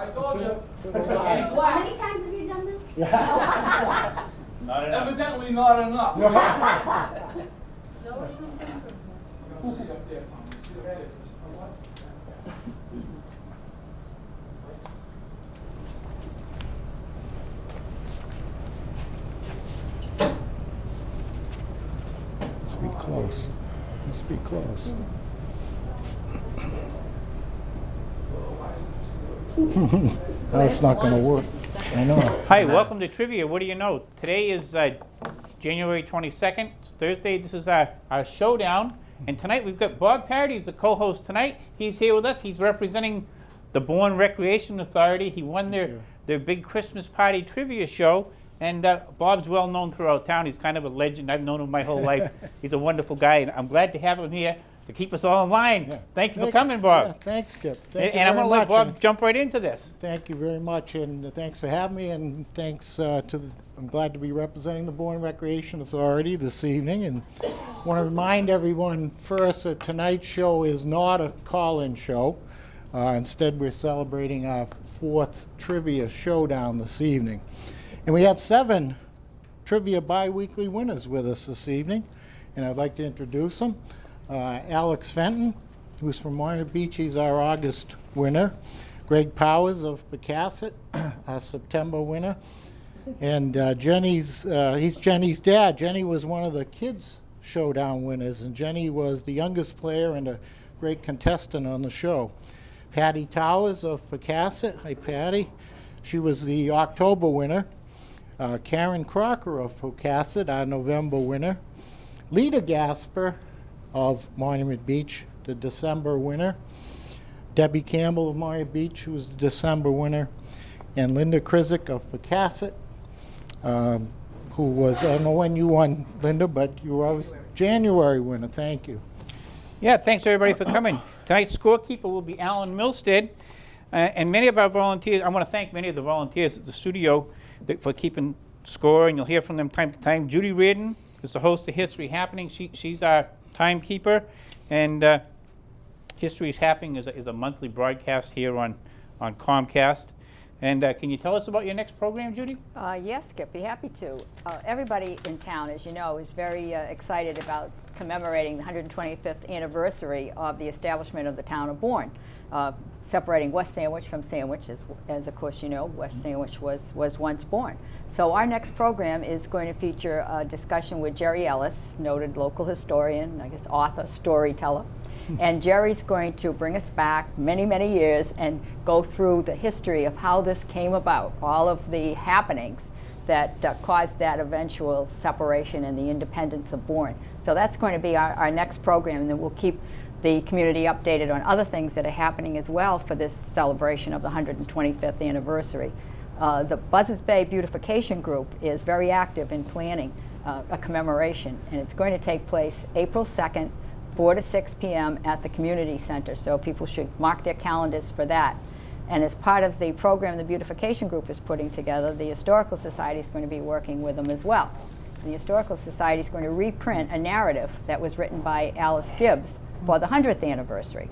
I told you. How many times have you done this? Not enough. Evidently not enough. It's always been good. You're gonna see up there, Tom. You see up there. Let's be close. Let's be close. No, it's not going to work. I know. Hi, welcome to Trivia. What do you know? Today is January 22nd. It's Thursday. This is our Showdown. And tonight we've got Bob Parady as the co-host tonight. He's here with us. He's representing the Bourne Recreation Authority. He won their big Christmas party trivia show. And Bob's well known throughout town. He's kind of a legend. I've known him my whole life. He's a wonderful guy, and I'm glad to have him here to keep us all in line. Yeah. Thank you for coming, Bob. Yeah, thanks, Skip. And I'm going to let Bob jump right into this. Thank you very much, and thanks for having me, and thanks I'm glad to be representing the Bourne Recreation Authority this evening, and want to remind everyone first that tonight's show is not a call-in show. Instead, we're celebrating our 4th Trivia Showdown this evening. And we have 7 Trivia bi-weekly winners with us this evening, and I'd like to introduce them. Alex Fenton, who's from Monterey Beach, he's our August winner. Greg Powers of Pecasset, our September winner. And he's Jenny's dad. Jenny was one of the kids' Showdown winners, and Jenny was the youngest player and a great contestant on the show. Patty Towers of Pecasset, hi Patty. She was the October winner. Karen Crocker of Pocasset, our November winner. Lita Gasper of Monument Beach, the December winner. Debbie Campbell of Monument Beach, who was the December winner. And Linda Krizik of Pocasset, who was, I don't know when you won, Linda, but you were always January winner. Thank you. Yeah, thanks everybody for coming. Tonight's scorekeeper will be Alan Milstead. And many of our volunteers, I want to thank many of the volunteers at the studio for keeping score, and you'll hear from them time to time. Judy Reardon is the host of History Happening. She's our timekeeper, and History is Happening is a monthly broadcast here on Comcast. And can you tell us about your next program, Judy? Yes, Skip, be happy to. Everybody in town, as you know, is very excited about commemorating the 125th anniversary of the establishment of the town of Bourne. Separating West Sandwich from Sandwich, as of course you know, West Sandwich was once Bourne. So our next program is going to feature a discussion with Jerry Ellis, noted local historian, I guess author, storyteller. And Jerry's going to bring us back many, many years and go through the history of how this came about, all of the happenings that caused that eventual separation and the independence of Bourne. So that's going to be our next program, and then we'll keep the community updated on other things that are happening as well for this celebration of the 125th anniversary. The Buzzards Bay Beautification Group is very active in planning a commemoration, and it's going to take place April 2nd, 4 to 6 p.m. at the community center, so people should mark their calendars for that. And as part of the program the Beautification Group is putting together, the Historical Society is going to be working with them as well. The Historical Society is going to reprint a narrative that was written by Alice Gibbs for the 100th anniversary.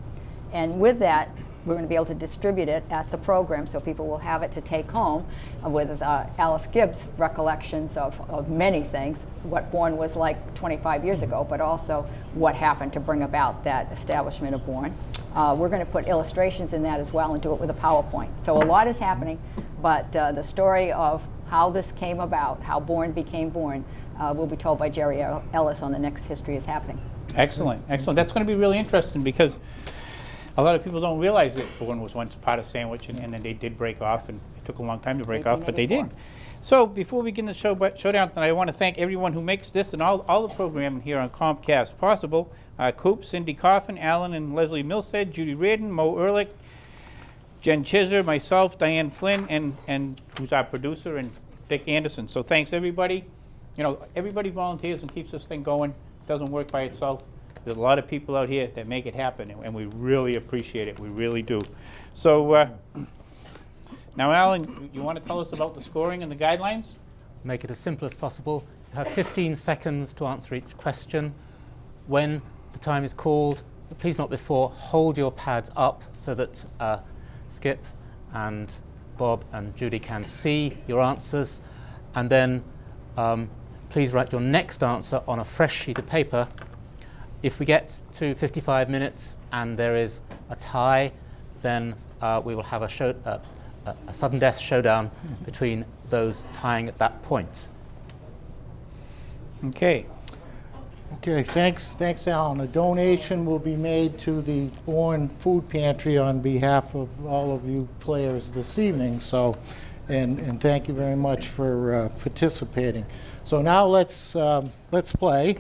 And with that, we're going to be able to distribute it at the program so people will have it to take home with Alice Gibbs' recollections of many things, what Bourne was like 25 years ago, but also what happened to bring about that establishment of Bourne. We're going to put illustrations in that as well and do it with a PowerPoint. So a lot is happening, but the story of how this came about, how Bourne became Bourne, will be told by Jerry Ellis on the next History is Happening. Excellent, excellent. That's going to be really interesting because a lot of people don't realize that Bourne was once part of Sandwich, and then they did break off, and it took a long time to break off, but they did. So before we begin the showdown tonight, I want to thank everyone who makes this and all the programming here on Comcast possible. Coop, Cindy Coffin, Alan and Leslie Milstead, Judy Reardon, Mo Ehrlich, Jen Chiser, myself, Diane Flynn, and who's our producer, and Dick Anderson. So thanks everybody. You know, everybody volunteers and keeps this thing going. It doesn't work by itself. There's a lot of people out here that make it happen, and we really appreciate it. We really do. So now, Alan, you want to tell us about the scoring and the guidelines? Make it as simple as possible. You have 15 seconds to answer each question. When the time is called, but please not before, hold your pads up so that Skip and Bob and Judy can see your answers. And then please write your next answer on a fresh sheet of paper. If we get to 55 minutes and there is a tie, then we will have a sudden death showdown between those tying at that point. Okay. Okay, thanks, Alan. A donation will be made to the Bourne Food Pantry on behalf of all of you players this evening. So, and thank you very much for participating. So now let's play.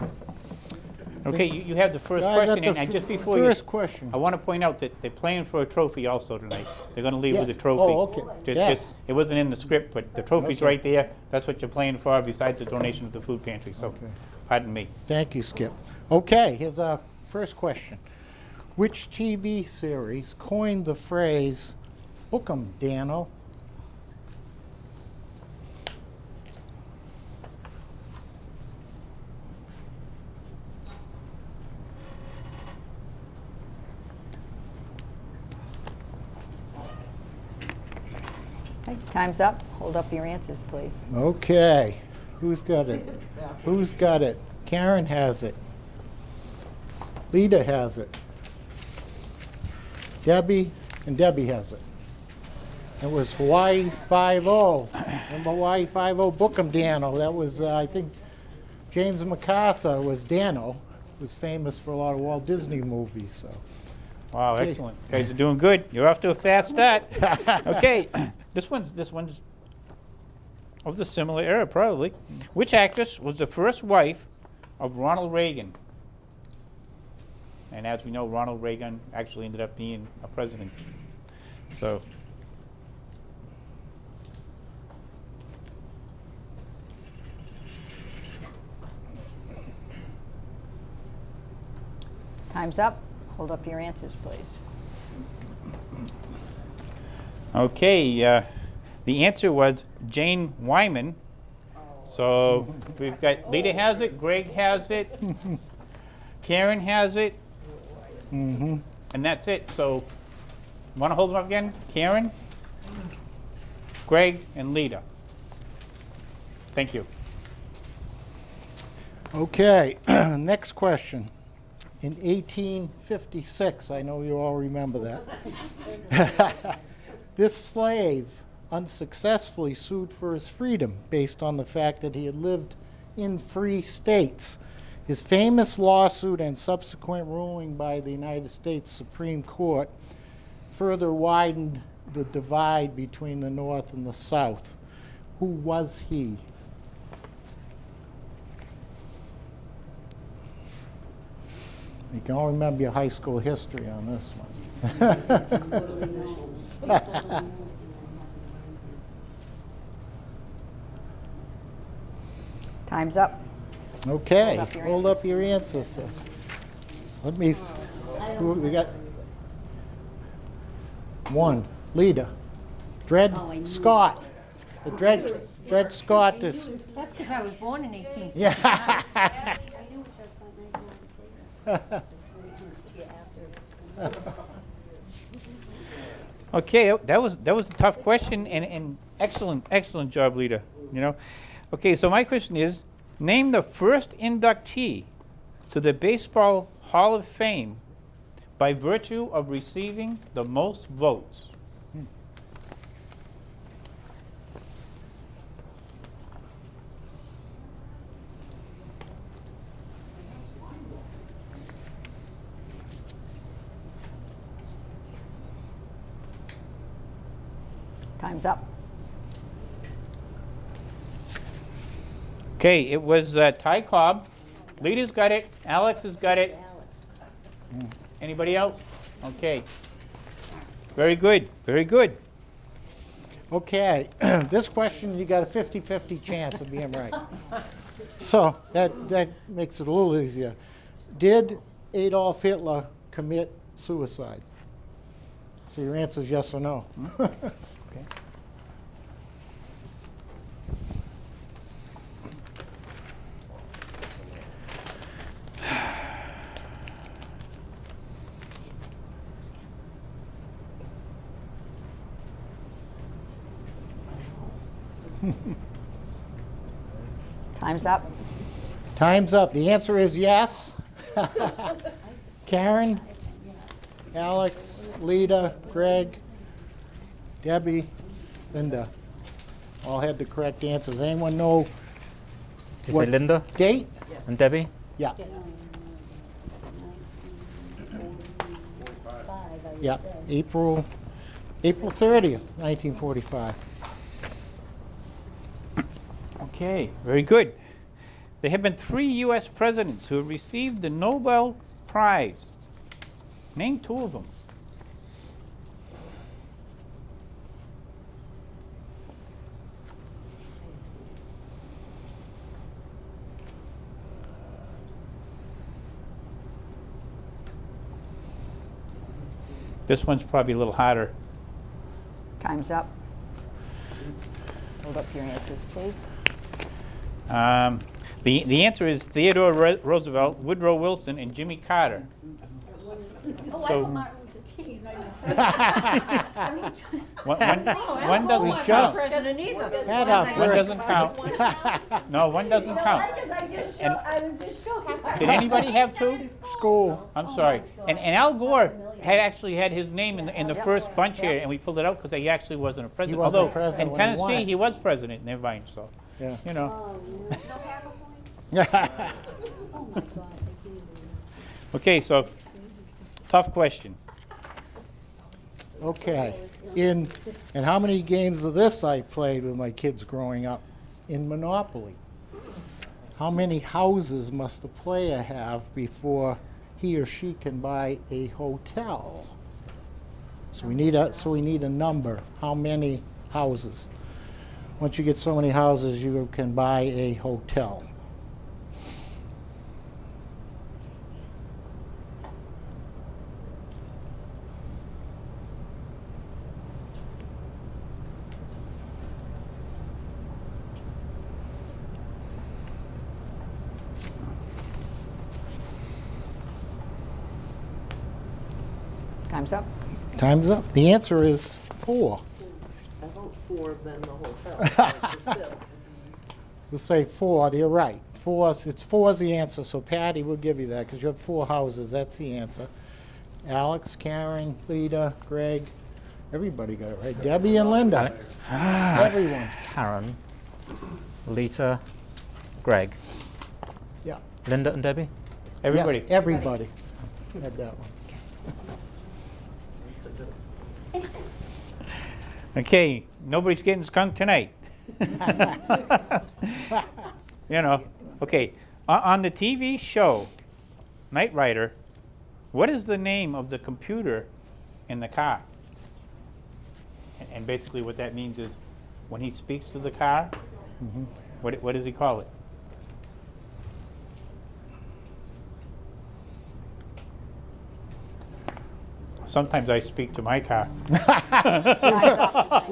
Okay, you have the first I got question, the and just before first question. I want to point out that they're playing for a trophy also tonight. They're going to leave with Yes. a trophy. Oh, okay. Yes. It wasn't in the script, but the trophy's Okay. right there. That's what you're playing for, besides the donation of the food pantry. So, Okay. pardon me. Thank you, Skip. Okay, here's our first question. Which TV series coined the phrase, "Book 'em, Dano"? Okay, time's up. Hold up your answers, please. Okay, who's got it? Who's got it? Karen has it. Lita has it. Debbie has it. It was Hawaii 5-0. Remember Hawaii 5-0? Book 'em, Dano. That was, I think, James MacArthur was Dano. Was famous for a lot of Walt Disney movies. So. Wow, Okay. excellent. You guys are doing good. You're off to a fast start. Okay, this one's of the similar era, probably. Which actress was the first wife of Ronald Reagan? And as we know, Ronald Reagan actually ended up being a president. So, Time's up. Hold up your answers, please. okay, the answer was Jane Wyman. So we've got Lita has it, Greg has it, Karen has it, and that's it. So, want to hold them up again? Karen, Greg, and Lita. Thank you. Okay, next question. In 1856, I know you all remember that, this slave unsuccessfully sued for his freedom based on the fact that he had lived in free states. His famous lawsuit and subsequent ruling by the United States Supreme Court further widened the divide between the North and the South. Who was he? You can all remember your high school history on this one. Time's up. Okay, Hold up your hold up your answers. Sir. Let me, we got one, Lita. Dred Scott. The Dred Scott is, That's because I was born in 18. yeah. I knew that's what Okay, that was a tough question and excellent job, Lita. You know, okay. So my question is, name the first inductee to the Baseball Hall of Fame by virtue of receiving the most votes. Time's up. Okay, it was Ty Cobb. Lita's got it. Alex has got it. Anybody else? Okay. Very good. Very good. Okay, this question, you got a 50-50 chance of being right. So that makes it a little easier. Did Adolf Hitler commit suicide? So your answer is yes or no. Okay. Time's up. Time's up. The answer is yes. Karen, Alex, Lita, Greg, Debbie, Linda, all had the correct answers. Anyone know Did you what say Linda date? and Debbie? Yeah. Yeah, April 30th, 1945. Okay, very good. There have been 3 U.S. presidents who have received the Nobel Prize. Name 2 of them. This one's probably a little harder. Time's up. Hold up your answers, please. The answer is Theodore Roosevelt, Woodrow Wilson, and Jimmy Carter. Oh, I So- thought Martin Luther King, he's not even president. One doesn't Not count. president either. Had our One first- doesn't count. No, one doesn't count. And- I was just showing. Did anybody have 2? School. I'm sorry. And Al Gore had actually had his name in the first bunch here, and we pulled it out because he actually wasn't a president. wasn't a Although president in when he won Tennessee it. he was president, never mind. So Yeah. you know. Okay, so tough question. Okay. And how many games of this I played with my kids growing up? In Monopoly. How many houses must a player have before he or she can buy a hotel? So we need a number. How many houses? Once you get so many houses, you can buy a hotel. Time's up. Time's up. The answer is 4. I hope 4 then the hotel. We'll say 4. You're right. 4. It's 4 is the answer. So Patty, we'll give you that because you have 4 houses. That's the answer. Alex, Karen, Lita, Greg, everybody got it right. Debbie and Linda. Alex, Everyone. Karen, Lita, Greg, Yeah. Linda and Debbie? Everybody. Yes, everybody had that one. Okay, nobody's getting skunked tonight. You know. Okay, on the TV show Knight Rider, what is the name of the computer in the car? And basically what that means is when he speaks to the car, what does he call it? Sometimes I speak to my car. We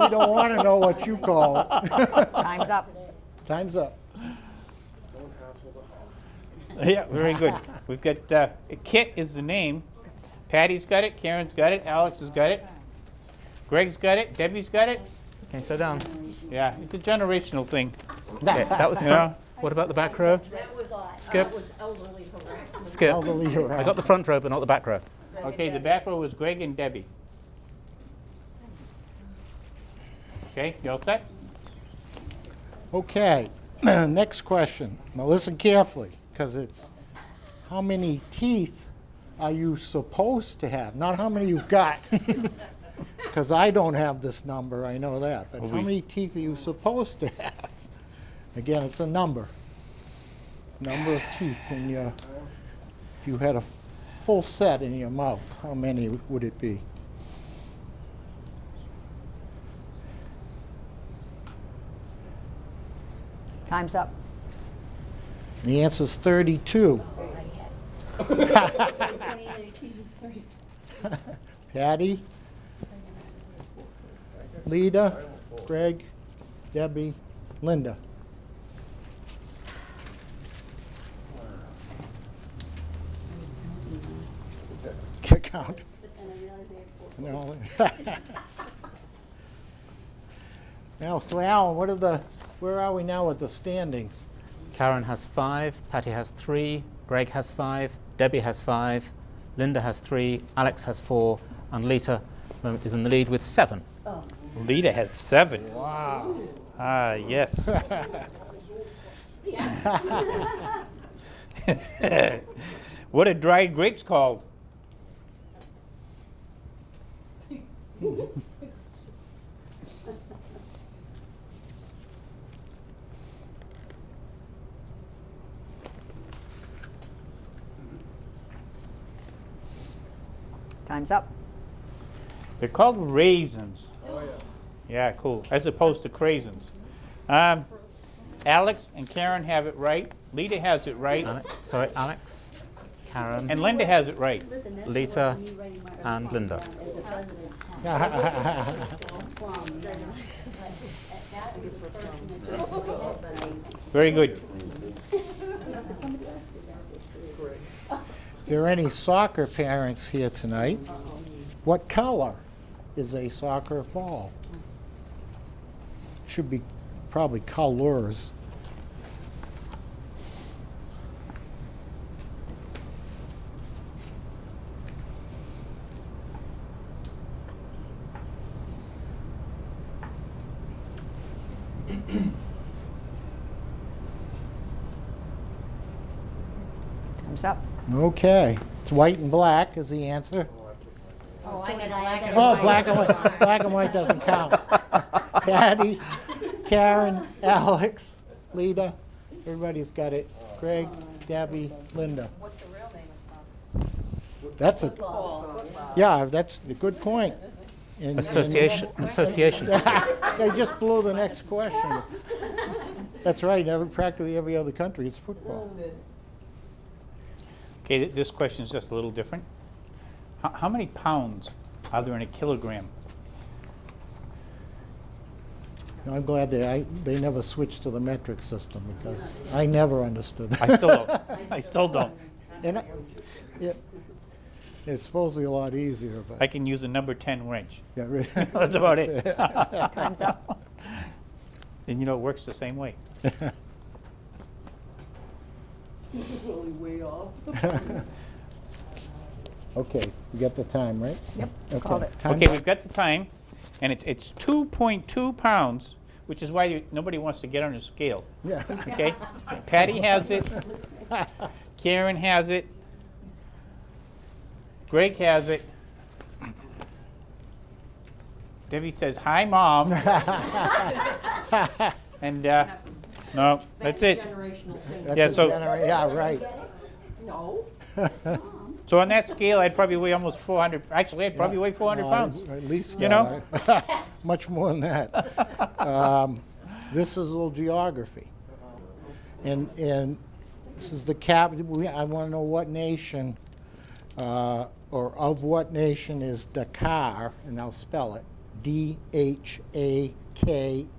don't want to know what you call it. Time's up. Time's up. Yeah, very good. We've got Kit is the name. Patty's got it. Karen's got it. Alex has got it. Greg's got it. Debbie's got it. Can you sit down? Yeah, it's a generational thing. Okay, that was the You front. know? What about the back row? Skip? Skip. Elderly I got harassment. the front row, but not the back row. Okay, the back row was Greg and Debbie. Okay, you all set? Okay, next question. Now listen carefully, because it's how many teeth are you supposed to have? Not how many you've got. Because I don't have this number, I know that. But how many teeth are you supposed to have? Again, it's a number. It's a number of teeth in your, if you had a full set in your mouth, how many would it be? Time's up. The answer is 32. Patty, Lita, Greg, Debbie, Linda. Count. No. Now, so Alan, what are the Where are we now with the standings? Karen has 5, Patty has 3, Greg has 5, Debbie has 5, Linda has 3, Alex has 4, and Lita is in the lead with 7. Lita has 7. Wow. Ah, yes. What are dried grapes called? Time's up. They're called raisins. Oh, yeah. Yeah, cool. As opposed to craisins. Alex and Karen have it right. Lita has it right. Alex, Karen, And Linda has it right. Lita, and Linda. Very good. If there are any soccer parents here tonight, what color is a soccer ball? Should be probably colors. Time's up. Okay. It's white and black is the answer. Oh, I had black and Oh, white. black and white. Black and white doesn't count. Patty, Karen, Alex, Lita, everybody's got it. Greg, Debbie, Linda. What's the real name of That's a, yeah, that's a good point. And- Association. They just blew the next question. That's right, practically every other country, it's football. Okay, this question is just a little different. How many pounds are there in a kilogram? I'm glad they never switched to the metric system because I never understood that. I still don't. I still don't. And it's supposedly a lot easier, but I can use a number 10 wrench. yeah, really. That's about it. Time's up. And you know, it works the same way. Really way off. Okay, you got the time, right? Yep, Okay. called it. Time's Okay, up. we've got the time, and it's 2.2 pounds, which is why nobody wants to get on a scale. Yeah. Okay? Patty has it. Karen has it. Greg has it. Debbie says, "Hi, Mom." And no, that's it. Generational thing. That's Yeah, a so- yeah, right. No. So on that scale, I'd probably weigh almost 400. Actually, I'd probably weigh 400 No, pounds. At least You know? much more than that. This is a little geography, and this is the cap. I want to know what nation, or of what nation is Dakar, and I'll spell it Dhaka,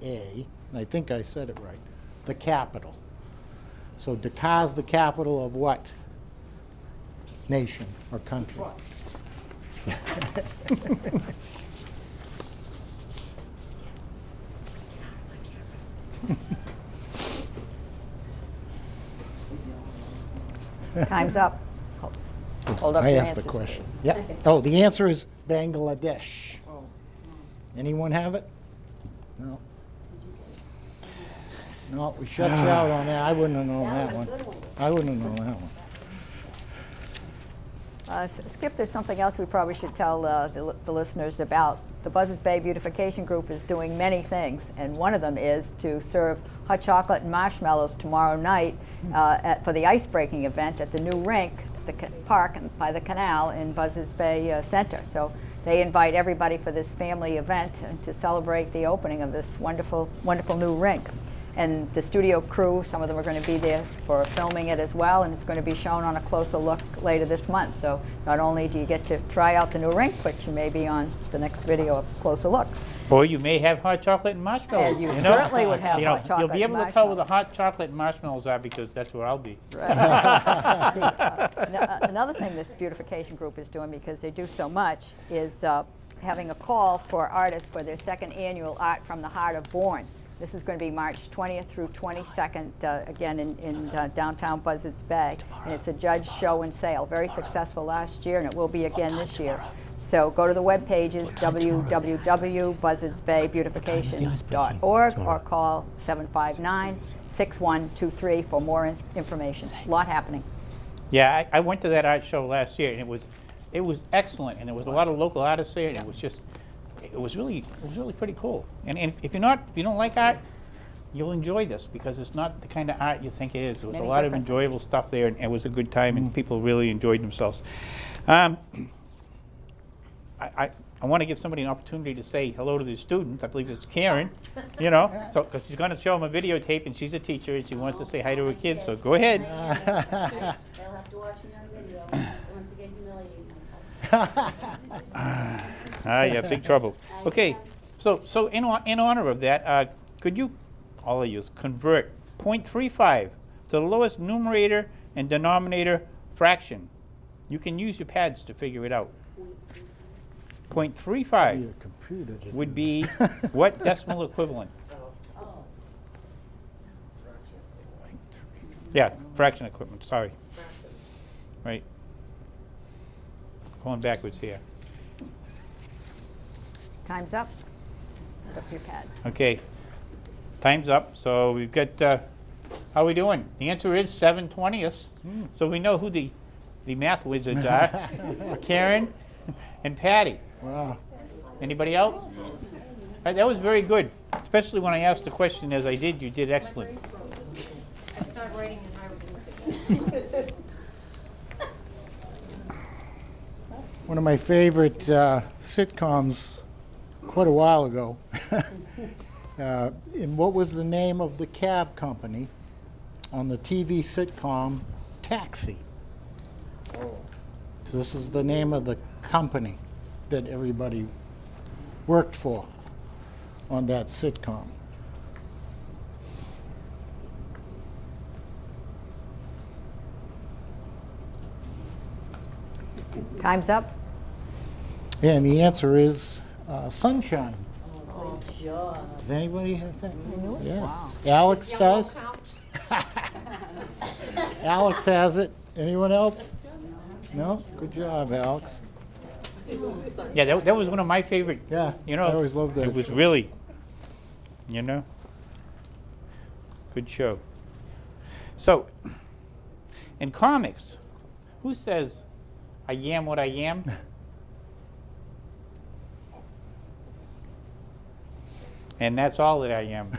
and I think I said it right. The capital. So Dakar's the capital of what nation or country? Time's up. Hold up I your asked the answers, question. please. Yeah. Oh, the answer is Bangladesh. Anyone have it? No. No, we shut you out on that. I wouldn't have known that one. I wouldn't have known that one. Skip, there's something else we probably should tell the listeners about. The Buzzards Bay Beautification Group is doing many things, and one of them is to serve hot chocolate and marshmallows tomorrow night for the ice-breaking event at the new rink, the park by the canal in Buzzards Bay Center. So they invite everybody for this family event to celebrate the opening of this wonderful, wonderful new rink. And the studio crew, some of them are going to be there for filming it as well, and it's going to be shown on a closer look later this month. So not only do you get to try out the new rink, but you may be on the next video a closer look. Or you may have hot chocolate and marshmallows. And you know? certainly would have hot chocolate You'll be able and to tell where the marshmallows. hot chocolate and marshmallows are because that's where I'll be. Another thing this beautification group is doing, because they do so much, is having a call for artists for their second annual Art from the Heart of Bourne. This is going to be March 20th through 22nd, again in downtown Buzzards Bay. And it's a judge show and sale. Very successful last year, and it will be again this year. So go to the web pages, www.buzzardsbaybeautification.org, or call 759-6123 for more information. A lot happening. Yeah, I went to that art show last year, and it was excellent, and there was a lot of local artists there, and it was really pretty cool. And if you don't like art, you'll enjoy this, because it's not the kind of art you think it is. There was a lot of enjoyable stuff there, and it was a good time, and people really enjoyed themselves. I want to give somebody an opportunity to say hello to the students. I believe it's Karen, you know, so because she's going to show them a videotape, and she's a teacher, and she wants to say hi to her kids. So go ahead. They'll have to watch me on video. Once again, humiliating myself. Yeah, big trouble. Okay, so in honor of that, could you, all of you, convert 0.35 to the lowest numerator and denominator fraction? You can use your pads to figure it out. 0.35 would be what decimal equivalent? Yeah, fraction equivalent, sorry. Right. Going backwards here. Time's up. Put up your pads. Okay, time's up. So we've got, how are we doing? The answer is 7/20. So we know who the math wizards are. Karen and Patty. Wow. Anybody else? That was very good, especially when I asked the question as I did. You did excellent. I started writing in hieroglyphics. One of my favorite sitcoms quite a while ago. And what was the name of the cab company on the TV sitcom Taxi? So this is the name of the company that everybody worked for on that sitcom. Time's up. And the answer is Sunshine. Oh, sure. Does anybody have that? Yes. Wow. Alex Yellow does. count. Alex has it. Anyone else? No? Good job, Alex. Yeah, that was one of my favorite. Yeah, You know, I always loved that It was show. really, good show. So, in comics, who says, "I am what I am"? And that's all that I am.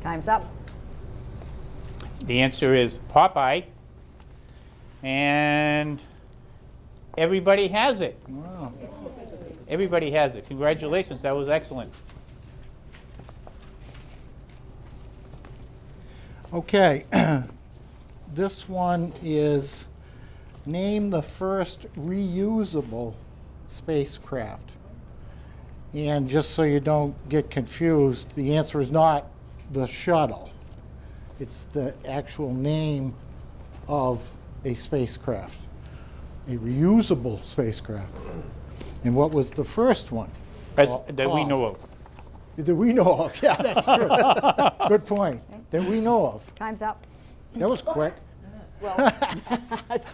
Time's up. The answer is Popeye. And everybody has it. Wow. Everybody has it. Congratulations, that was excellent. Okay. This one is name the first reusable spacecraft. And just so you don't get confused, the answer is not the shuttle. It's the actual name of a spacecraft, a reusable spacecraft. And what was the first one? That we know of. That we know of. Yeah, that's true. Good point. That we know of. Time's up. That was quick. Well,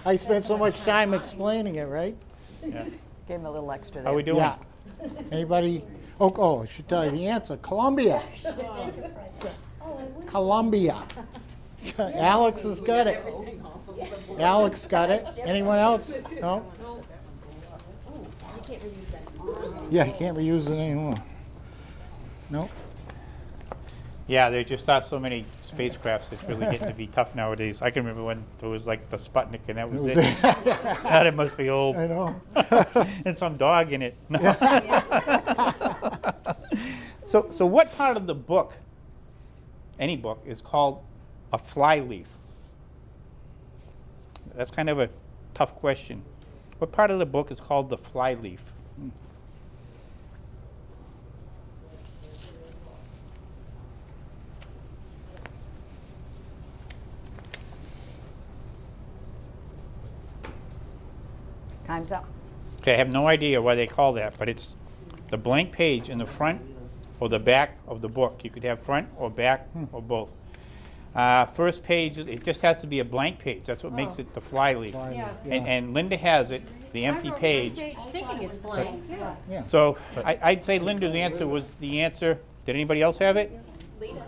I spent so much time explaining it, right? Yeah. give him a little extra How there. we doing? Yeah. Anybody? Oh, I should tell you the answer. Columbia. Columbia. Alex has got it. Alex got it. Anyone else? No? Yeah, he can't reuse it anymore. No? Yeah, there just are so many spacecrafts. It's really getting to be tough nowadays. I can remember when there was like the Sputnik, and that was it. That must be old. I know. And some dog in it. No. So what part of the book, any book, is called a flyleaf? That's kind of a tough question. What part of the book is called the flyleaf? Time's up. Okay, I have no idea why they call that, but it's the blank page in the front or the back of the book. You could have front or back or both. First page, it just has to be a blank page. That's what makes it the flyleaf. Yeah. And Linda has it, the empty page. Thinking it's blank, yeah. Yeah. So I'd say Linda's answer was the answer. Did anybody else have it? Lita,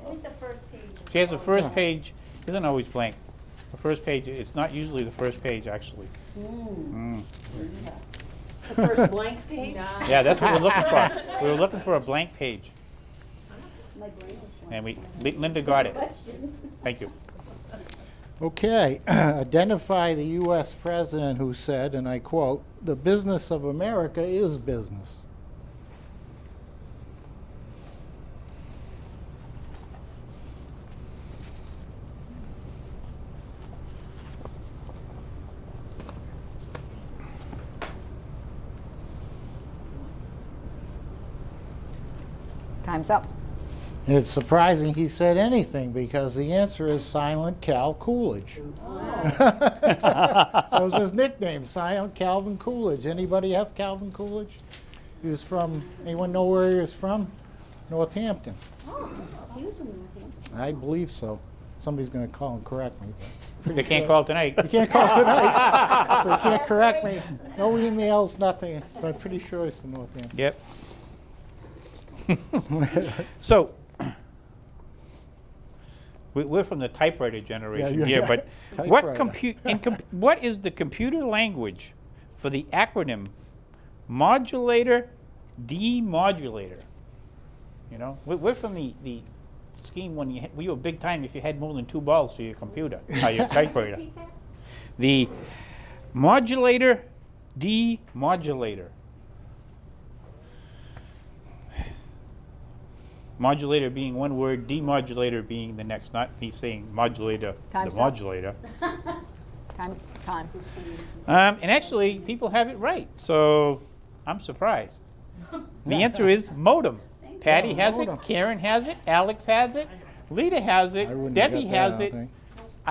I think the first page. She has the first page, isn't always blank. The first page, it's not usually the first page, actually. The first blank page? Yeah, that's what we're looking for. We were looking for a blank page, My brain was and Linda got it. Thank you. Okay, identify the U.S. president who said, and I quote, "The business of America is business." Time's up. It's surprising he said anything because the answer is Silent Cal Coolidge. That was his nickname, Silent Calvin Coolidge. Anybody have Calvin Coolidge? He was from, anyone know where he was from? Northampton. Oh, he was from Northampton. I believe so. Somebody's going to call and correct me. but They can't call tonight. You can't call tonight, so you can't correct me. No emails, nothing. But I'm pretty sure he's from Northampton. Yep. So, we're from the typewriter generation Yeah, here, yeah. but Typewriter. what is the computer language for the acronym modulator demodulator? You know, we're from the scheme when you were big time if you had more than 2 balls for your computer, your typewriter. The modulator demodulator. Modulator being one word, demodulator being the next, not me saying modulator, Time's the up. modulator. Time. And actually, people have it right, so I'm surprised. The answer is modem. Patty has modem. it, Karen has it, Alex has it, Lita has it, I wouldn't have Debbie got that, I has don't it. think.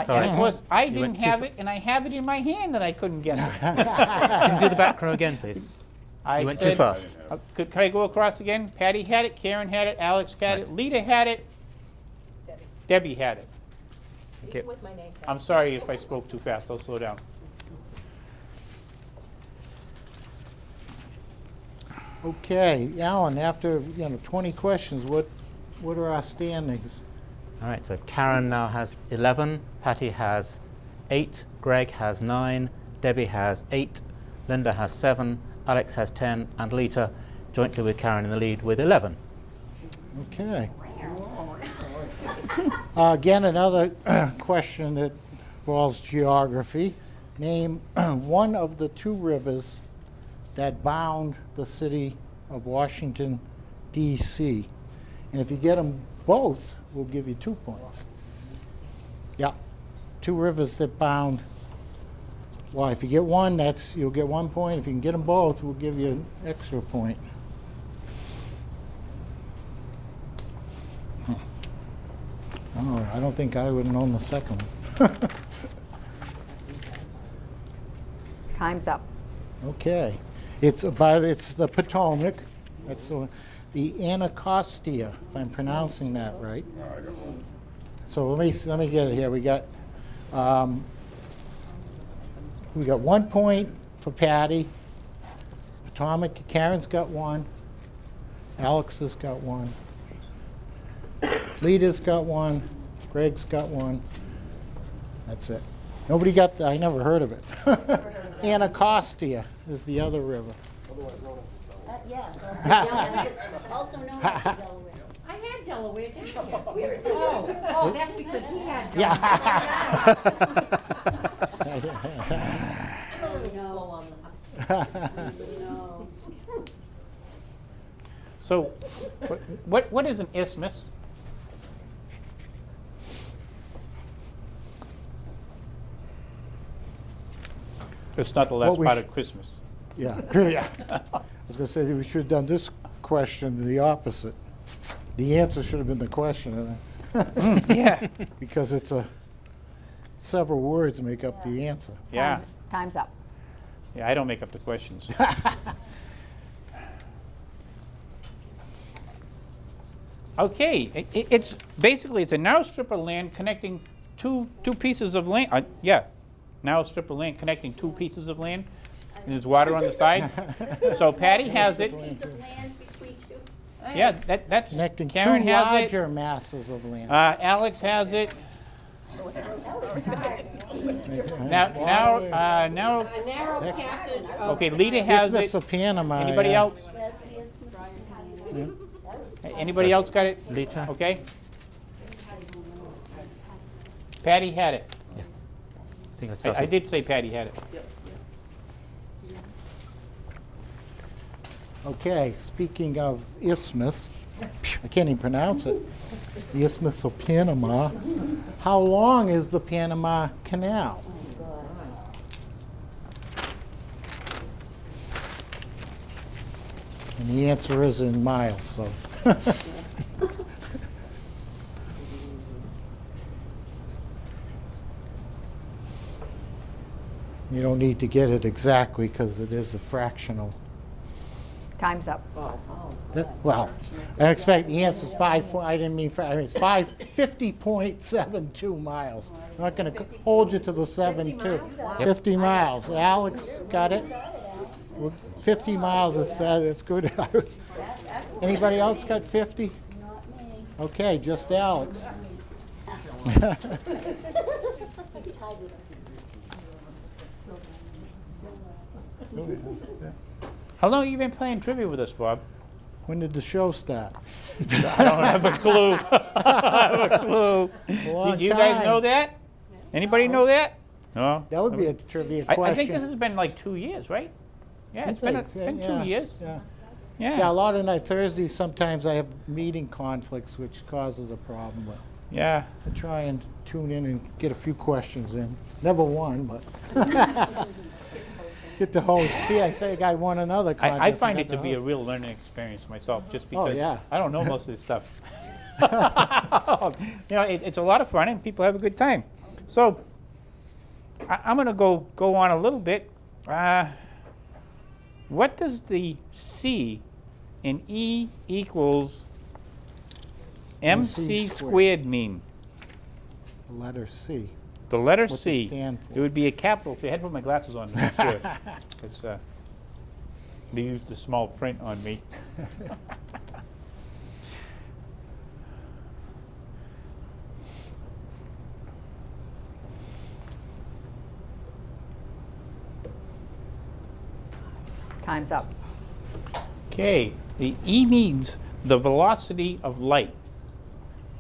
Sorry. And of course, I You didn't went too have fa- it, and I have it in my hand, and I couldn't get it. Can you do the back row again, please? I You went too said- fast. Could I go across again? Patty had it, Karen had it, Alex had it, Lita had it, Debbie had it. Thank you. With my name tag. I'm sorry if I spoke too fast. I'll slow down. Okay, Alan, after 20 questions, what are our standings? All right, so Karen now has 11, Patty has 8, Greg has 9, Debbie has 8, Linda has 7, Alex has 10, and Lita, jointly with Karen in the lead, with 11. Okay. Again, another question that involves geography. Name one of the 2 rivers that bound the city of Washington, D.C. And if you get them both, we'll give you 2 points. Yeah, 2 rivers that bound. Well, if you get one, you'll get 1 point. If you can get them both, we'll give you an extra point. Oh, I don't think I would have known the second one. Time's up. Okay. It's the Potomac. That's the Anacostia, if I'm pronouncing that right. So let me get it here. We got 1 point for Patty. Potomac, Karen's got 1. Alex has got 1. Lita's got 1. Greg's got 1. That's it. Nobody got I never heard of it. Anacostia is the other river. Yes, also known as Delaware. I had Delaware, didn't you? Oh, that's because he had Delaware. Yeah. I'm a little slow on the. No. So, what is an isthmus? It's not the last What we part sh- of Christmas. Yeah. Yeah. I was going to say that we should have done this question the opposite. The answer should have been the question, Yeah. because it's several words make up the answer. Yeah. Time's up. Yeah, I don't make up the questions. Okay, it's basically it's a narrow strip of land connecting two pieces of land. Yeah, narrow strip of land connecting two pieces of land. And there's water on the sides. So Patty has it. Piece of land between two. Yeah, that's Connecting Karen two has it. larger masses of land. Alex has it. Now, A narrow passage of. okay, Lita has Isthmus it. of Panama. Anybody yeah. else? Anybody else got it? Lita? Okay. Patty had it. I think I I started. did say Patty had it. Okay, speaking of isthmus, I can't even pronounce it. The Isthmus of Panama. How long is the Panama Canal? And the answer is in miles, so. You don't need to get it exactly because it is a fractional. Time's up. Well, I expect the answer is I didn't mean, I mean, it's 50.72 miles. I'm not going to hold you to the 7.2. 50 miles. Alex got it? 50 miles is, that's good. Anybody else got 50? Not me. Okay, just Alex. He's tied with us. How long have you been playing trivia with us, Bob? When did the show start? I don't have a clue. I have a clue. long Did you guys time. know that? Anybody know that? No? That would be a trivia I question. think this has been like 2 years, right? Yeah, it's been 2 Yeah, years. Yeah. Yeah. Yeah, a lot of night Thursdays, sometimes I have meeting conflicts, which causes a problem, but Yeah. I try and tune in and get a few questions in. Never won, but get the host. See, I say I won another contest. I find got it to the be a host. real learning experience myself, just because yeah. I don't know most of this stuff. You know, it's a lot of fun and people have a good time. So I'm going to go on a little bit. What does the C in E equals MC squared mean? The letter C. The letter What's it C. stand for? It would be a capital C. I had to put my glasses on to make sure. Because they used the small print on me. Time's up. Okay, the E means the velocity of light.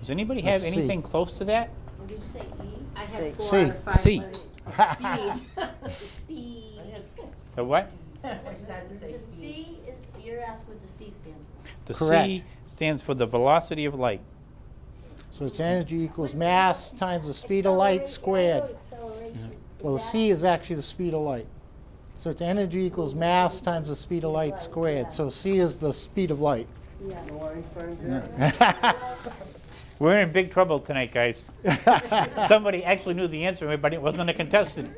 Does anybody have C. anything close to that? What did you say, E? I C. had 4 C. out of 5 C. letters. B. The what? I started to say The speed. C is, you're asking what the C stands for. The Correct. C stands for the velocity of light. So it's energy equals mass times the speed of light squared. Acceleration. Well, the C is actually the speed of light. So it's energy equals mass times the speed of light squared. So C is the speed of light. We're in big trouble tonight, guys. Somebody actually knew the answer, but it wasn't a contestant.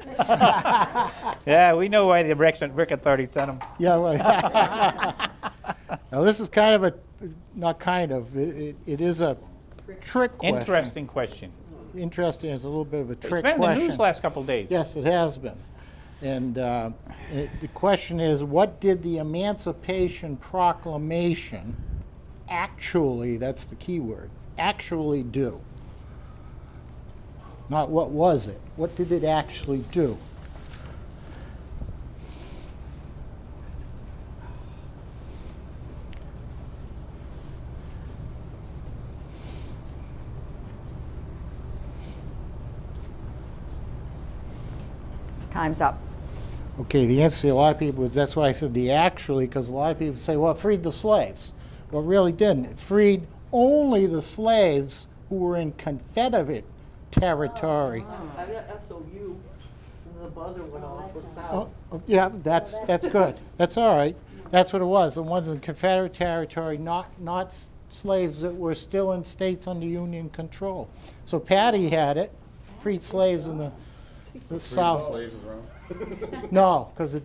Yeah, we know why the Brick Authority sent them. Yeah. Well, now this is kind of a, not kind of, it is a trick question. Interesting question. Interesting. It's a little bit of a It's trick been in question. the news last couple of days. Yes, it has been. And the question is, what did the Emancipation Proclamation actually, that's the key word, actually do? Not what was it. What did it actually do? Time's up. Okay, the answer to a lot of people is, that's why I said the actually, because a lot of people say, well, it freed the slaves. Well, it really didn't. It freed only the slaves who were in Confederate territory. I got SOU, and the buzzer went off with Oh, sound. yeah, that's good. That's all right. That's what it was. The ones in Confederate territory, not slaves that were still in states under Union control. So Patty had it, freed slaves in the the south. No, because it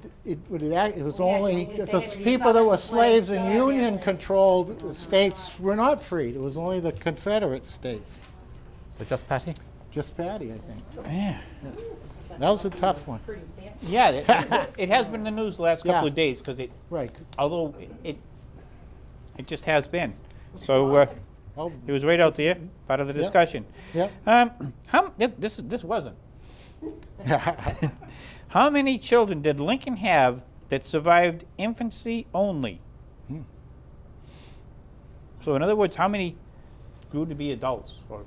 was only, the people that were slaves in Union-controlled states were not freed. It was only the Confederate states. So just Patty? Just Patty, I think. Yeah. That was a tough one. Yeah, it has been in the news the last couple of days because Right. although it just has been. So Oh, it was right out there, part of the discussion. yep. This wasn't. How many children did Lincoln have that survived infancy only? So in other words, how many grew to be adults or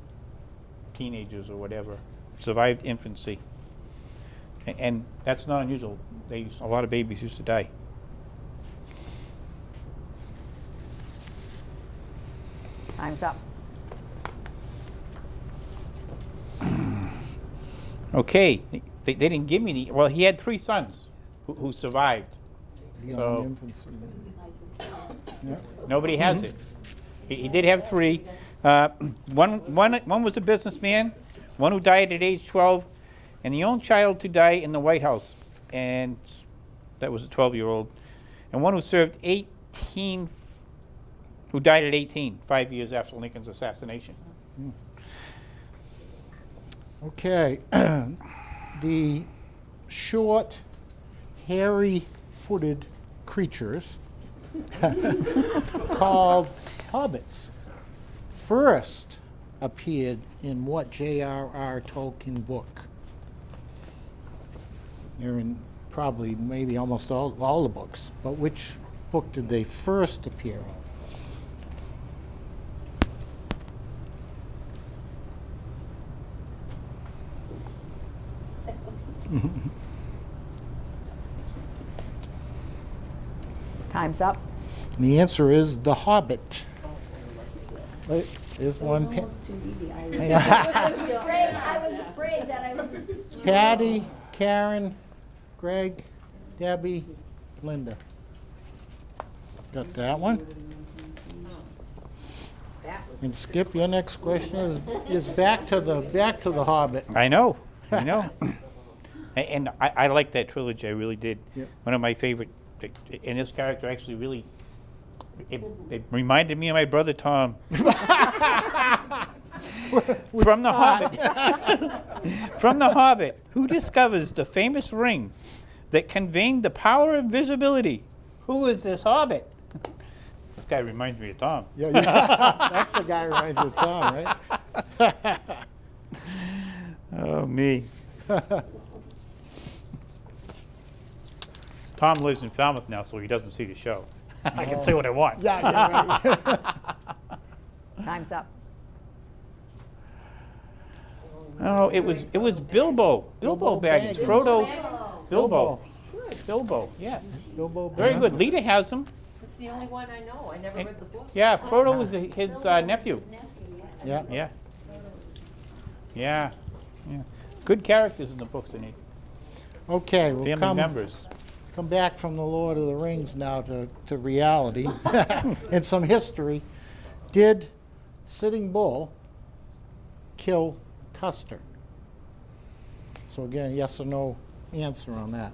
teenagers or whatever, survived infancy? And that's not unusual. A lot of babies used to die. Time's up. Okay, they didn't give me the, well, he had 3 sons who survived. Beyond So- infancy. Yeah. Nobody has it. He did have 3. One was a businessman, one who died at age 12, and the only child to die in the White House, and that was a 12-year-old, and one who served 18, who died at 18, 5 years after Lincoln's assassination. Okay. The short, hairy-footed creatures called hobbits first appeared in what J.R.R. Tolkien book? They're in probably maybe almost all the books, but which book did they first appear in? Time's up. And the answer is The Hobbit. There's one. Almost too easy. I was afraid that I was. Patty, Karen, Greg, Debbie, Linda. Got that one? And Skip, your next question is back to the Hobbit. I know. And I like that trilogy, I really did. Yep. One of my favorite, and this character actually really, it reminded me of my brother Tom. From The Hobbit. From The Hobbit, who discovers the famous ring that conveyed the power of invisibility? Who is this Hobbit? This guy reminds me of Tom. Yeah, that's the guy who reminds you of Tom, right? Oh, me. Tom lives in Falmouth now, so he doesn't see the show. I can say what I want. Yeah, right. Time's up. Oh, it was Bilbo. Bilbo Baggins. Baggins. Frodo. Bilbo. Yes. Bilbo Very good. Lita has him. It's the only one I know. I never read the book. Yeah, Frodo was his nephew. Yeah. Yeah. Good characters in the books, they need. Okay, we'll Family members. come back from the Lord of the Rings now to reality and some history. Did Sitting Bull kill Custer? So again, yes or no answer on that.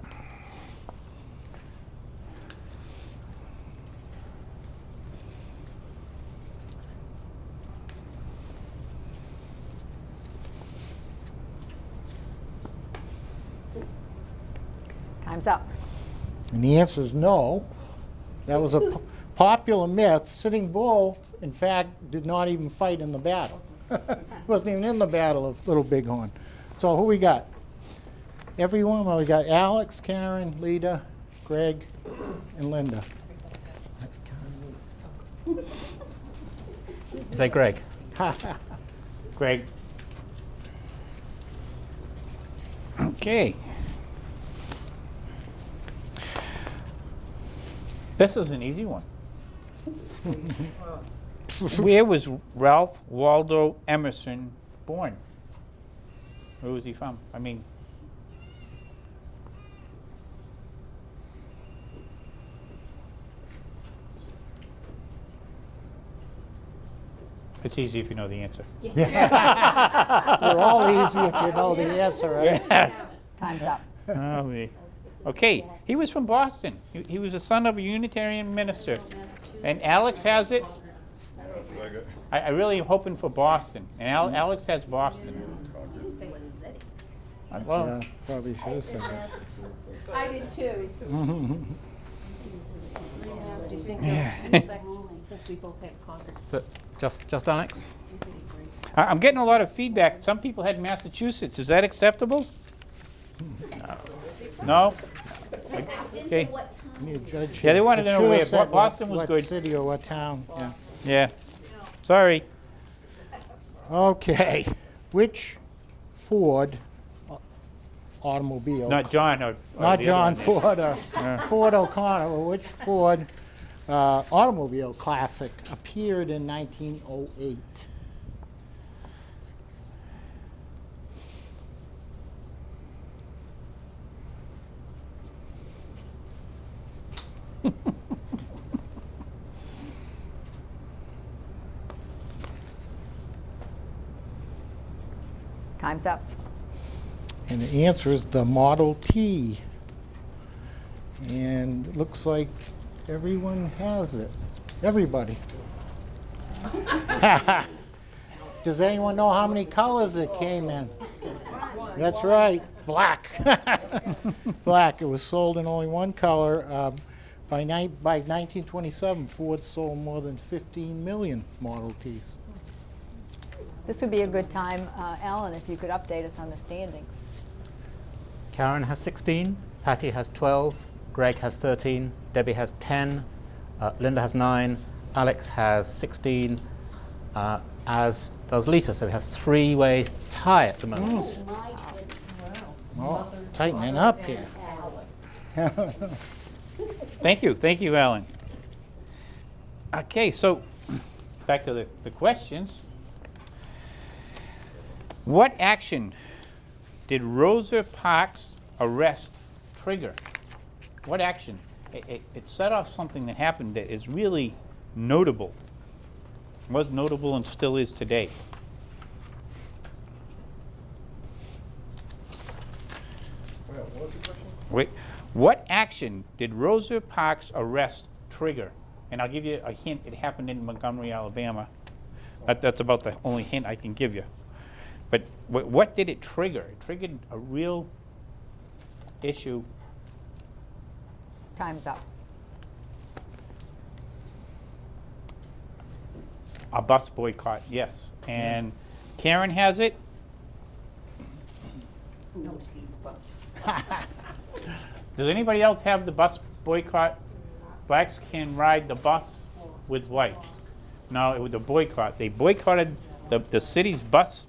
Time's up. And the answer is no. That was a popular myth. Sitting Bull, in fact, did not even fight in the battle. He wasn't even in the Battle of Little Bighorn. So who we got? Everyone? Well, we got Alex, Karen, Lita, Greg, and Linda. Is that Greg? Greg. Okay. This is an easy one. Where was Ralph Waldo Emerson born? Where was he from? I mean, it's easy if you know the answer. They're all easy if you know the answer, right? Time's up. Oh, me. Okay, he was from Boston. He was the son of a Unitarian minister. And Alex has it. I really am hoping for Boston. And Alex has Boston. You didn't say what city. Well, Yeah, probably should have said that. I did too. Do you think so? Yeah. Since we both have Concord. So just Alex? I'm getting a lot of feedback. Some people had Massachusetts. Is that acceptable? No? Didn't Okay. say what time. Need a judge Yeah, they here. wanted It to know should have where. said Boston was what good. city or what town, yeah. Yeah. Sorry. Okay, which Ford automobile? Not John. Or Not the John other one. Ford or Ford O'Connor, or which Ford automobile classic appeared in 1908? Time's up. And the answer is the Model T. And it looks like everyone has it. Everybody. Does anyone know how many colors it came in? That's right, black. Black. It was sold in only one color. By 1927, Ford sold more than 15 million Model Ts. This would be a good time, Alan, if you could update us on the standings. Karen has 16, Patty has 12, Greg has 13, Debbie has 10, Linda has 9, Alex has 16, as does Lita. So we have three-way tie at the moment. Oh, tightening up here. Thank you, Alan. Okay, so back to the questions. What action did Rosa Parks' arrest trigger? What action? It set off something that happened that is really notable. Was notable and still is today. What was the question? Wait, what action did Rosa Parks' arrest trigger? And I'll give you a hint. It happened in Montgomery, Alabama. That's about the only hint I can give you. But what did it trigger? It triggered a real issue. Time's up. A bus boycott, yes. And Karen has it. No, see the bus. Does anybody else have the bus boycott? Blacks can ride the bus with whites. No, it was a boycott. They boycotted the city's bus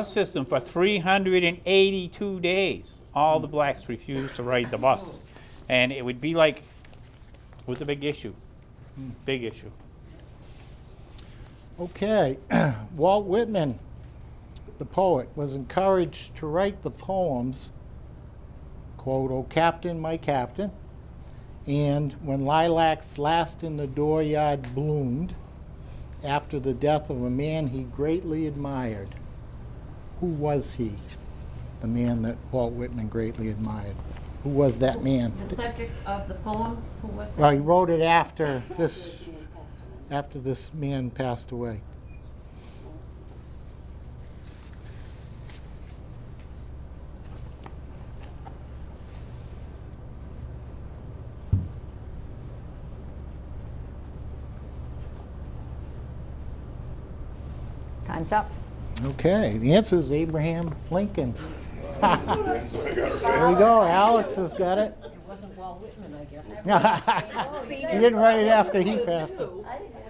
system for 382 days. All the blacks refused to ride the bus. And it would be like, it was a big issue. Big issue. Okay, Walt Whitman, the poet, was encouraged to write the poems, quote, "O Captain, my Captain," and "When lilacs last in the dooryard bloomed," after the death of a man he greatly admired. Who was he, the man that Walt Whitman greatly admired? Who was that man? The subject of the poem, who was it? Well, he wrote it after this man passed away. Time's up. Okay, the answer is Abraham Lincoln. There we go, Alex has got it. It wasn't Walt Whitman, I guess. He didn't write it after he passed it.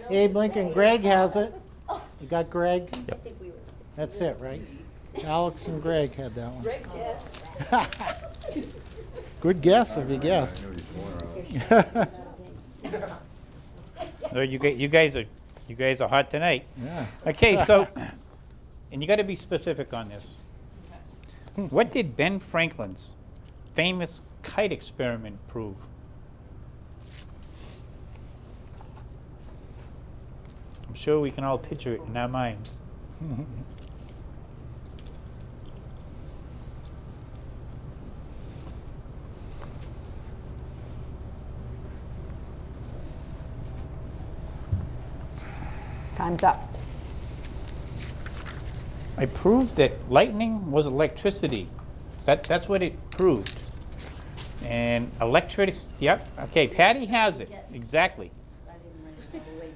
Abe Lincoln, Greg has it. You got Greg? Yep. That's it, right? Alex and Greg had that one. Good guess if you guessed. No, you guys are hot tonight. Yeah. Okay, so, and you got to be specific on this. What did Ben Franklin's famous kite experiment prove? I'm sure we can all picture it in our mind. Time's up. I proved that lightning was electricity. That's what it proved. And electricity, yep, okay, Patty has it, exactly. I didn't write it all the way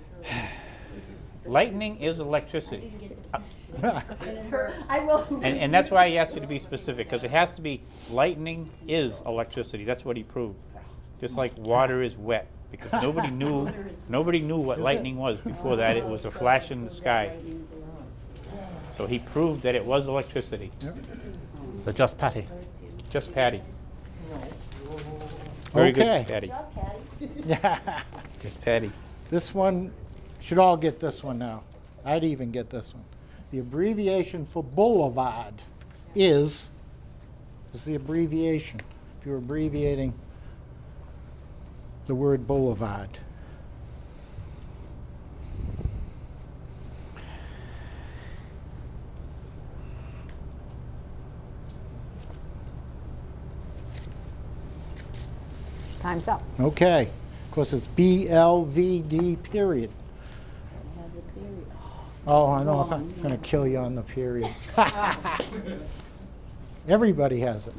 through. Lightning is electricity. I wrote. And that's why I asked you to be specific, because it has to be, lightning is electricity. That's what he proved. Just like water is wet, because nobody knew what lightning was before that. It was a flash in the sky. So he proved that it was electricity. So just Patty. Just Patty. Very Okay. good, Patty. Good job, Patty. Yeah. Just Patty. This one, should all get this one now. I'd even get this one. The abbreviation for boulevard is the abbreviation. If you're abbreviating the word boulevard. Time's up. Okay. Of course, it's BLVD period. Have the period. Oh, I know if I'm going to kill you on the period. Everybody has it.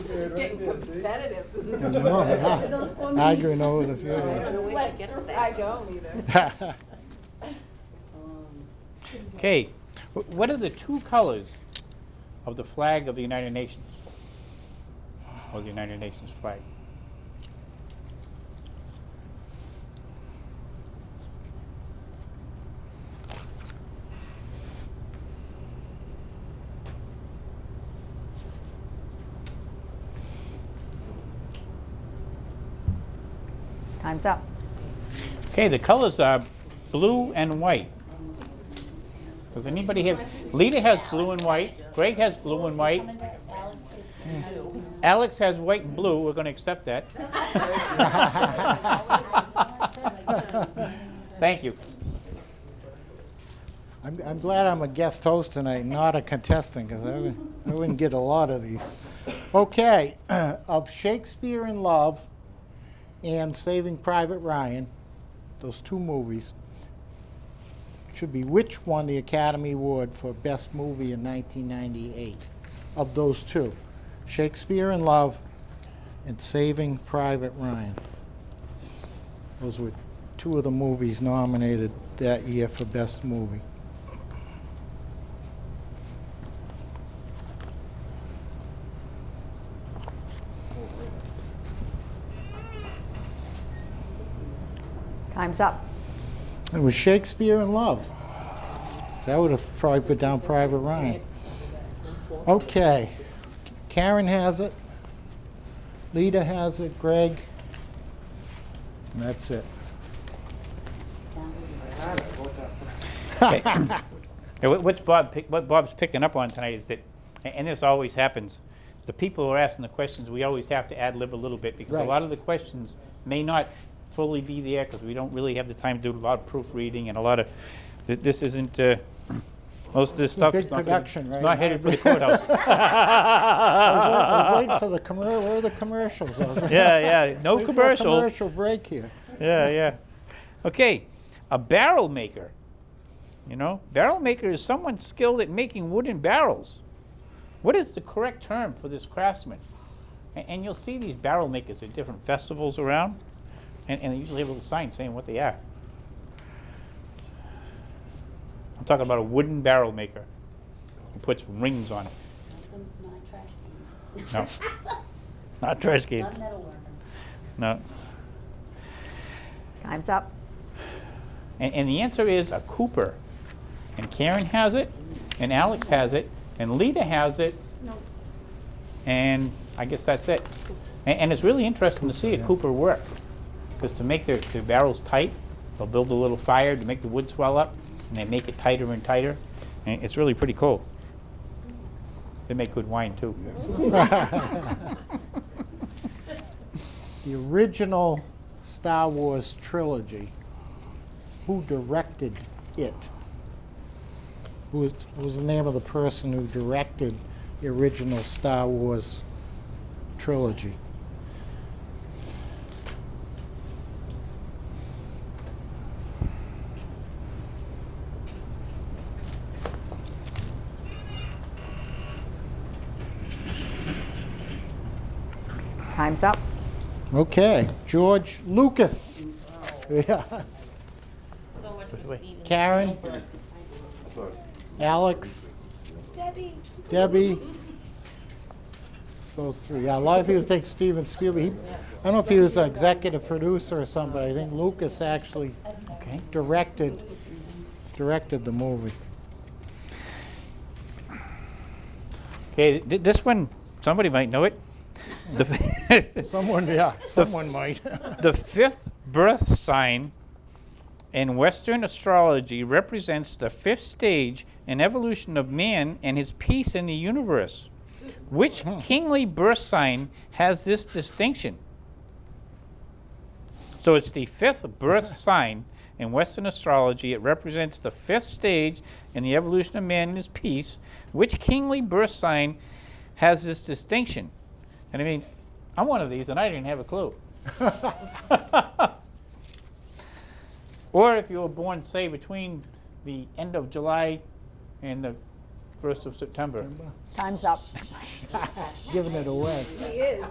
She's getting competitive. Arguing over the period. I don't either. Okay, what are the two colors of the flag of the United Nations? Or the United Nations flag? Time's up. Okay, the colors are blue and white. Does anybody have? Lita has blue and white. Greg has blue and white. Alex has white and blue. We're going to accept that. Thank you. I'm glad I'm a guest host tonight, not a contestant, because I wouldn't get a lot of these. Okay, of Shakespeare in Love and Saving Private Ryan, those two movies, should be which won the Academy Award for Best Movie in 1998? Of those two, Shakespeare in Love and Saving Private Ryan. Those were two of the movies nominated that year for Best Movie. Time's up. It was Shakespeare in Love. That would have probably put down Private Ryan. Okay. Karen has it. Lita has it. Greg. And that's it. Okay. What Bob's picking up on tonight is that, and this always happens, the people who are asking the questions, we always have to ad-lib a little bit, because a Right. lot of the questions may not fully be there, because we don't really have the time to do a lot of proofreading, and a lot of, this isn't, most of this stuff big is not, production, it's right? not headed for the courthouse. I was waiting for the commercial. Where are the commercials? Yeah, no Wait for a commercials. commercial break here. Yeah. Okay, a barrel maker. You know, barrel maker is someone skilled at making wooden barrels. What is the correct term for this craftsman? And you'll see these barrel makers at different festivals around, and they usually have a little sign saying what they are. I'm talking about a wooden barrel maker who puts rings on it. Not trash cans. No, not trash Not cans. metalworker. No. Time's up. And the answer is a Cooper. And Karen has it, and Alex has it, and Lita has it, and I guess that's it. And it's really interesting to see a Cooper work, because to make their barrels tight, they'll build a little fire to make the wood swell up, and they make it tighter and tighter. And it's really pretty cool. They make good wine, too. The original Star Wars trilogy, who directed it? What was the name of the person who directed the original Star Wars trilogy? Time's up. Okay, George Lucas. Yeah. Karen. Alex. Debbie. It's those three. Yeah, a lot of people think Steven Spielberg. I don't know if he was an executive producer or something, but I think Lucas actually Okay. directed the movie. Okay, this one, somebody might know it. Someone might. The fifth birth sign in Western astrology represents the fifth stage in evolution of man and his peace in the universe. Which kingly birth sign has this distinction? So it's the fifth birth sign in Western astrology. It represents the fifth stage in the evolution of man and his peace. Which kingly birth sign has this distinction? And I mean, I'm one of these, and I didn't have a clue. Or if you were born, say, between the end of July and the 1st of September. Time's up. Giving it away. He is.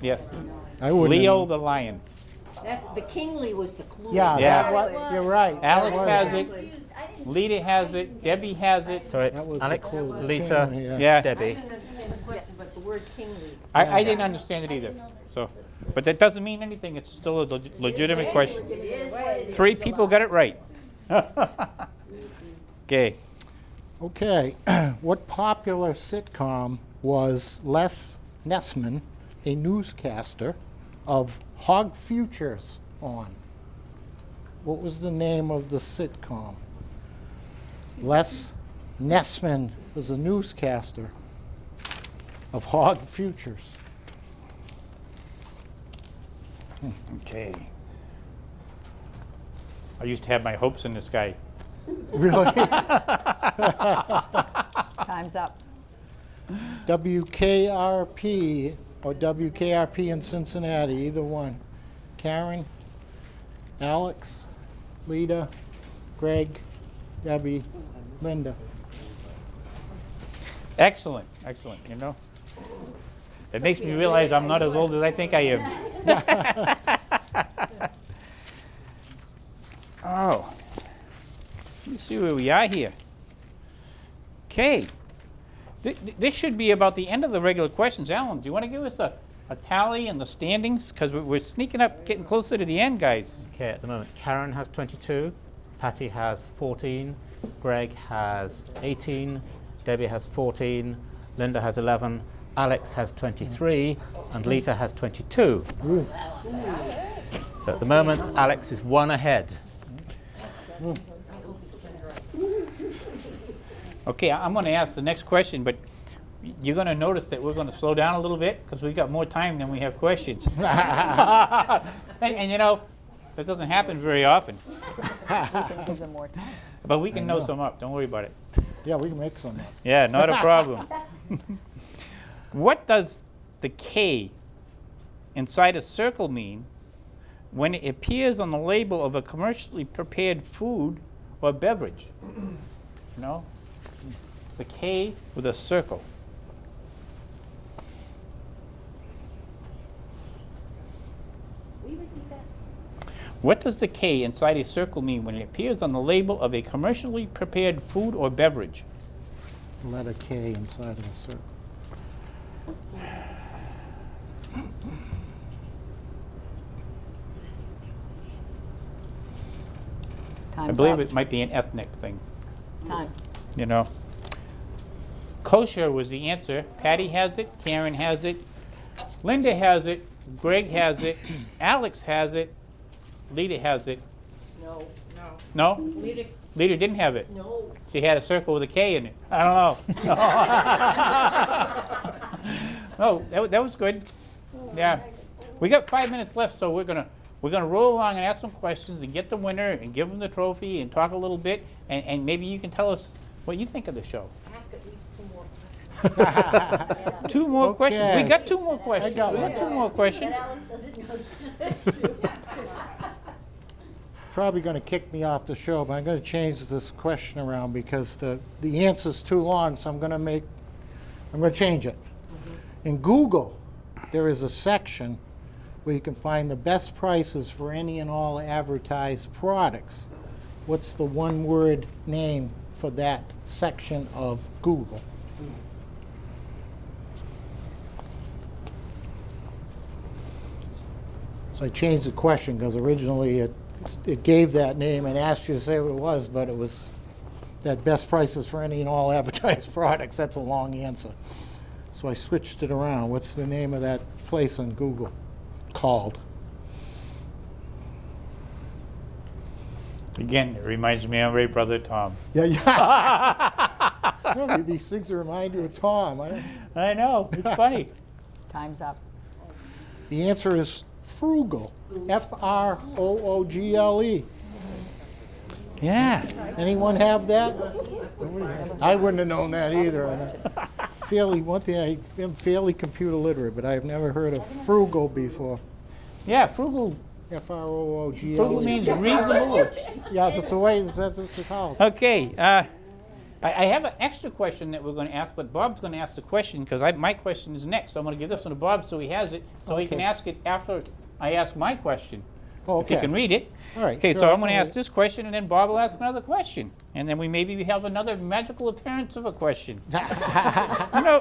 Yes. I wouldn't Leo have- the lion. The kingly was the clue. Yeah, Yeah. you're right. Alex That was- has it. Confused. I didn't Lita has it. Debbie has it. Sorry, That was the Alex, clue. Lita, Yeah. Yeah. I Debbie. didn't understand the question, but the word kingly. I didn't understand it either. So, but that doesn't mean anything. It's still a legitimate question. It is what it is. 3 people got it right. Okay. Okay, what popular sitcom was Les Nessman, a newscaster of Hog Futures, on? What was the name of the sitcom? Les Nessman was a newscaster of Hog Futures. Okay. I used to have my hopes in this guy. Really? Time's up. WKRP or WKRP in Cincinnati, either one. Karen, Alex, Lita, Greg, Debbie, Linda. Excellent, excellent, you know. It makes me realize I'm not as old as I think I am. Oh, let's see where we are here. Okay, this should be about the end of the regular questions. Alan, do you want to give us a tally and the standings? Because we're sneaking up, getting closer to the end, guys. Okay, at the moment, Karen has 22, Patty has 14, Greg has 18, Debbie has 14, Linda has 11, Alex has 23, and Lita has 22. So at the moment, Alex is 1 ahead. Okay, I'm going to ask the next question, but you're going to notice that we're going to slow down a little bit because we've got more time than we have questions. and you know, that doesn't happen very often. We can give them more time. But we can know some up. Don't worry about it. Yeah, we can make some up. Yeah, not a problem. What does the K inside a circle mean when it appears on the label of a commercially prepared food or beverage? You know? The K with a circle. Will you repeat that? What does the K inside a circle mean when it appears on the label of a commercially prepared food or beverage? Letter K inside of the circle. Time's I believe up. it might be an ethnic thing, Time. you know. Kosher was the answer. Patty has it, Karen has it, Linda has it, Greg has it, Alex has it, Lita has it. No, No? Lita, Lita didn't have it. no. She had a circle with a K in it. I don't know. No, that was good. Yeah. We got 5 minutes left, so we're gonna roll along and ask some questions and get the winner and give them the trophy and talk a little bit, and maybe you can tell us what you think of the show. Ask at least 2 more. 2 more questions. We Okay. got 2 more questions. got We one. got 2 more questions. But Alex doesn't know. Probably going to kick me off the show, but I'm going to change this question around because the answer's too long, so I'm going to change it. In Google, there is a section where you can find the best prices for any and all advertised products. What's the one-word name for that section of Google? So I changed the question because originally it gave that name and asked you to say what it was, but it was that best prices for any and all advertised products. That's a long answer. So I switched it around. What's the name of that place on Google called? Again, it reminds me of my brother Tom. Yeah, yeah. Really, these things remind you of Tom. I know, it's funny. Time's up. The answer is Frugal. Froogle. Yeah. Anyone have that? I wouldn't have known that either. One thing, I am fairly computer literate, but I've never heard of Frugal before. Yeah, frugal. Froogle. Frugal means reasonable. Yeah, that's the way, that's what it's called. Okay, I have an extra question that we're going to ask, but Bob's going to ask the question because my question is next. So I'm going to give this one to Bob so he has it, so he can Okay. ask it after I ask my question. Oh, If he okay. can read it. All right, Okay, sure, so I'm going to I'll ask this question, and then Bob will ask another question, and then we have another magical appearance of a question. You know,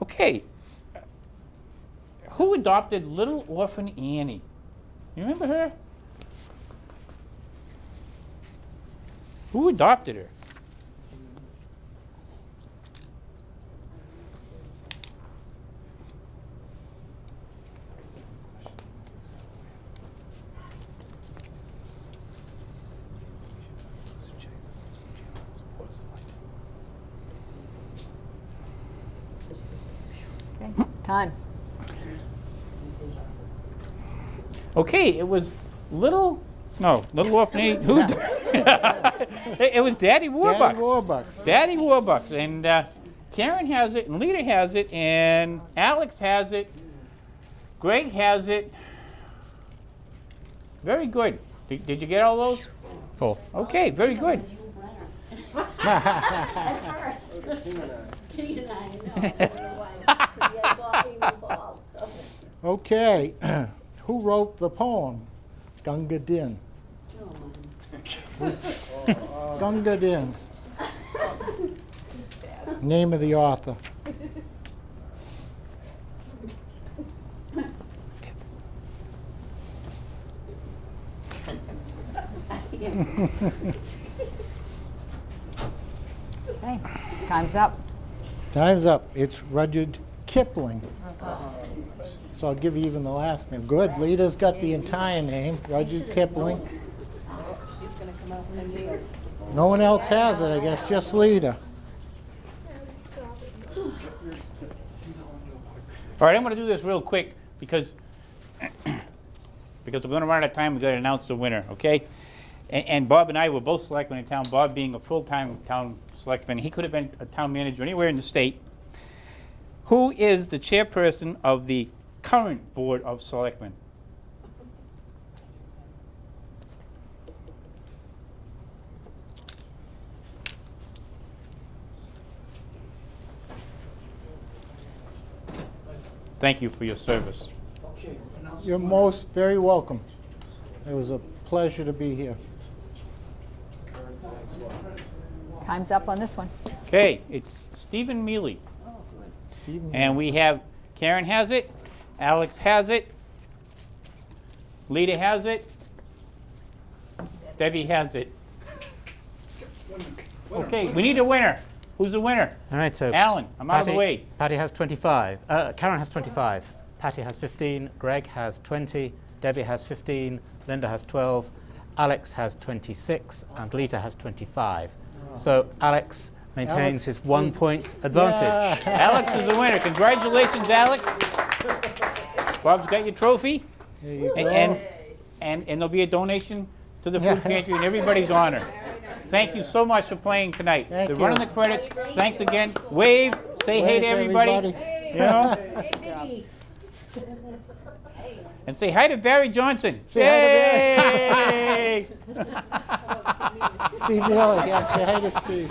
okay. Who adopted little orphan Annie? You remember her? Who adopted her? Okay, time. Okay, it was little orphan Annie. Who? It was Daddy Warbucks. Daddy Warbucks. Daddy Warbucks, and Karen has it, and Lita has it, and Alex has it. Greg has it. Very good. Did you get all those? Four. Okay, very good. At first. Kate and I know, I don't know why, 'cause he had Bobby involved, so. Okay, who wrote the poem Gunga Din? Oh, Gunga Din. Name of the author. Okay, time's up. Time's up. It's Rudyard Kipling. So I'll give you even the last name. Good. Lita's got the entire name, Rudyard Kipling. she's gonna come out with a new. No one else has it, I guess, just Lita. All right, I'm going to do this real quick because we're going to run out of time. We've got to announce the winner, okay? And Bob and I were both selectmen in town. Bob being a full-time town selectman. He could have been a town manager anywhere in the state. Who is the chairperson of the current Board of Selectmen? Thank you for your service. Okay, announce You're the most very welcome. It was a pleasure to be here. Time's up on this one. Okay, it's Stephen Mealy. Stephen, And we have Karen has it, Alex has it, Lita has it, Debbie has it. Okay, we need a winner. Who's the winner? All right, so Alan, I'm out of the way. Patty has 25. Karen has 25. Patty has 15. Greg has 20. Debbie has 15. Linda has 12. Alex has 26. And Lita has 25. So Alex maintains Alex his 1 is- point advantage. Alex is the winner. Congratulations, Alex. Bob's got your trophy. There you And, go. and there'll be a donation to the food pantry in everybody's honor. Thank you so much for playing tonight. Thank They're you. running the credits. Thanks again. Wave. Say hey Wave to to everybody. everybody. You know? Hey, Vicky. And say hi to Barry Johnson. Say Yay! Steve Miller, yeah, say hi to Steve.